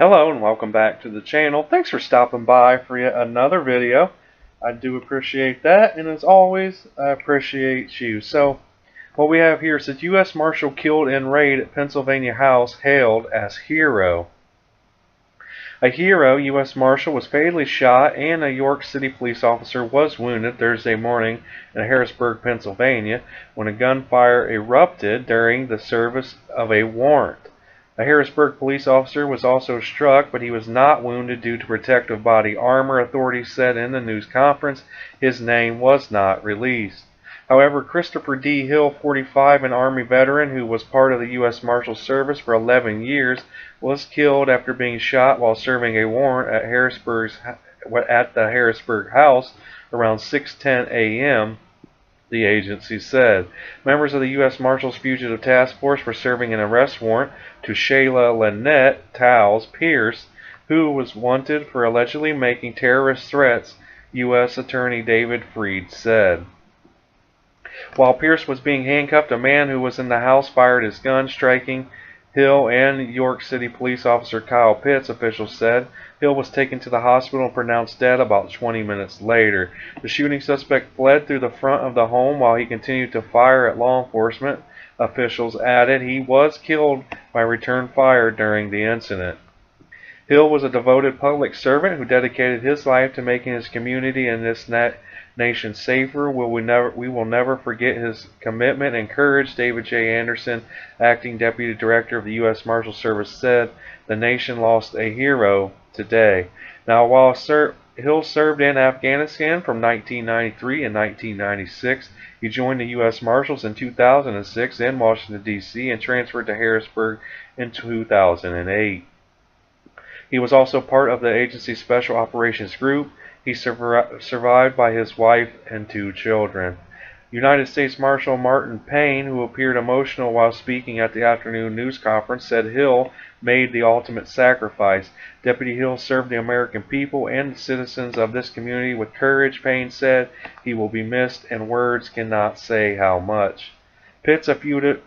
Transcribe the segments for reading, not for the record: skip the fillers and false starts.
Hello and welcome back to the channel. Thanks for stopping by for yet another video. I do appreciate that, and as always, I appreciate you. So, what we have here says U.S. Marshal killed in raid at Pennsylvania house hailed as hero. A hero, U.S. Marshal, was fatally shot and a York City police officer was wounded Thursday morning in Harrisburg, Pennsylvania, when a gunfire erupted during the service of a warrant. A Harrisburg police officer was also struck, but he was not wounded due to protective body armor, authorities said in the news conference. His name was not released. However, Christopher D. Hill, 45, an Army veteran who was part of the U.S. Marshal Service for 11 years, was killed after being shot while serving a warrant at the Harrisburg house around 6:10 a.m., the agency said. Members of the U.S. Marshals Fugitive Task Force were serving an arrest warrant to Shayla Lynette Towles Pierce, who was wanted for allegedly making terrorist threats, U.S. Attorney David Freed said. While Pierce was being handcuffed, a man who was in the house fired his gun, striking Hill and York City police officer Kyle Pitts, officials said. Hill was taken to the hospital and pronounced dead about 20 minutes later. The shooting suspect fled through the front of the home while he continued to fire at law enforcement. Officials added he was killed by return fire during the incident. Hill was a devoted public servant who dedicated his life to making his community and this nation safer. We will never forget his commitment and courage, David J. Anderson, acting deputy director of the U.S. Marshal Service, said. The nation lost a hero today. Now, while Hill served in Afghanistan from 1993 and 1996, he joined the U.S. Marshals in 2006 in Washington, D.C., and transferred to Harrisburg in 2008. He was also part of the agency's Special Operations Group. He survived by his wife and 2 children. United States Marshal Martin Payne, who appeared emotional while speaking at the afternoon news conference, said Hill made the ultimate sacrifice. Deputy Hill served the American people and the citizens of this community with courage, Payne said. He will be missed, and words cannot say how much. Pitts, a fugitive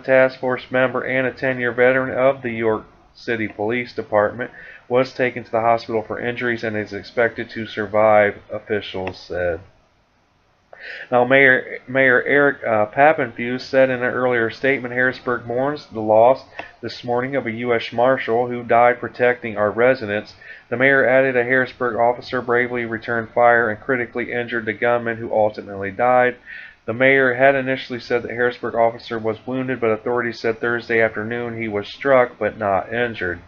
task force member and a 10-year veteran of the York City Police Department, was taken to the hospital for injuries and is expected to survive, officials said. Now, Mayor Eric Pappenfuse said in an earlier statement, Harrisburg mourns the loss this morning of a U.S. Marshal who died protecting our residents. The mayor added a Harrisburg officer bravely returned fire and critically injured the gunman who ultimately died. The mayor had initially said the Harrisburg officer was wounded, but authorities said Thursday afternoon he was struck but not injured.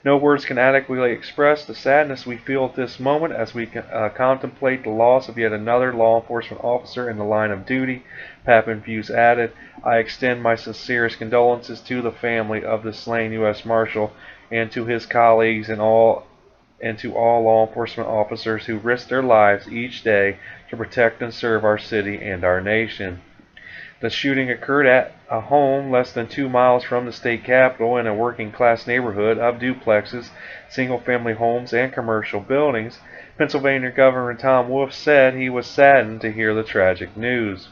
No words can adequately express the sadness we feel at this moment as we contemplate the loss of yet another law enforcement officer in the line of duty, Pappenfuse added. I extend my sincerest condolences to the family of the slain U.S. Marshal and to his colleagues and to all law enforcement officers who risk their lives each day to protect and serve our city and our nation. The shooting occurred at a home less than 2 miles from the state capitol in a working-class neighborhood of duplexes, single-family homes, and commercial buildings. Pennsylvania Governor Tom Wolf said he was saddened to hear the tragic news.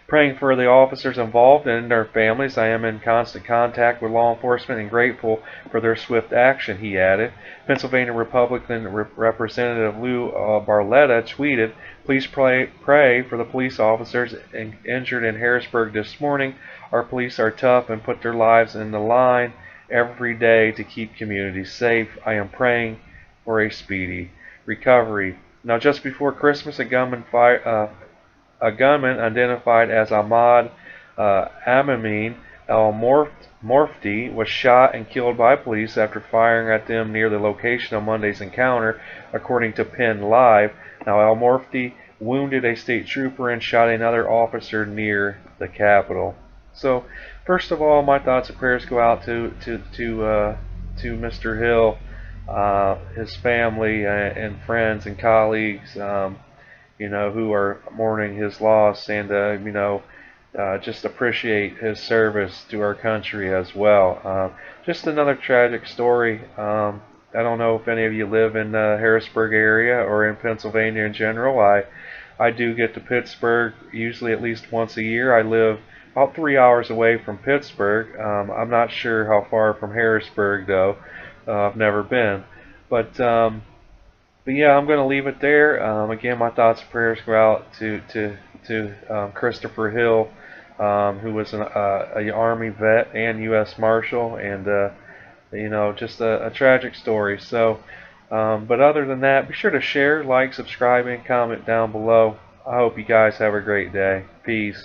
Praying for the officers involved and their families, I am in constant contact with law enforcement and grateful for their swift action, he added. Pennsylvania Republican Representative Lou Barletta tweeted, please pray for the police officers injured in Harrisburg this morning. Our police are tough and put their lives in the line every day to keep communities safe. I am praying for a speedy recovery. Now, just before Christmas, a gunman identified as Ahmad Amameen El-Morfti was shot and killed by police after firing at them near the location of Monday's encounter, according to Penn Live. Now, El-Morfti wounded a state trooper and shot another officer near the Capitol. So, first of all, my thoughts and prayers go out to Mr. Hill, his family and friends and colleagues, who are mourning his loss, and just appreciate his service to our country as well. Just another tragic story. I don't know if any of you live in the Harrisburg area or in Pennsylvania in general. I do get to Pittsburgh usually at least once a year. I live about 3 hours away from Pittsburgh. I'm not sure how far from Harrisburg though. I've never been, but yeah, I'm going to leave it there. Again, my thoughts and prayers go out to Christopher Hill, who was a Army vet and U.S. Marshal, and just a tragic story. So, but other than that, be sure to share, like, subscribe, and comment down below. I hope you guys have a great day. Peace.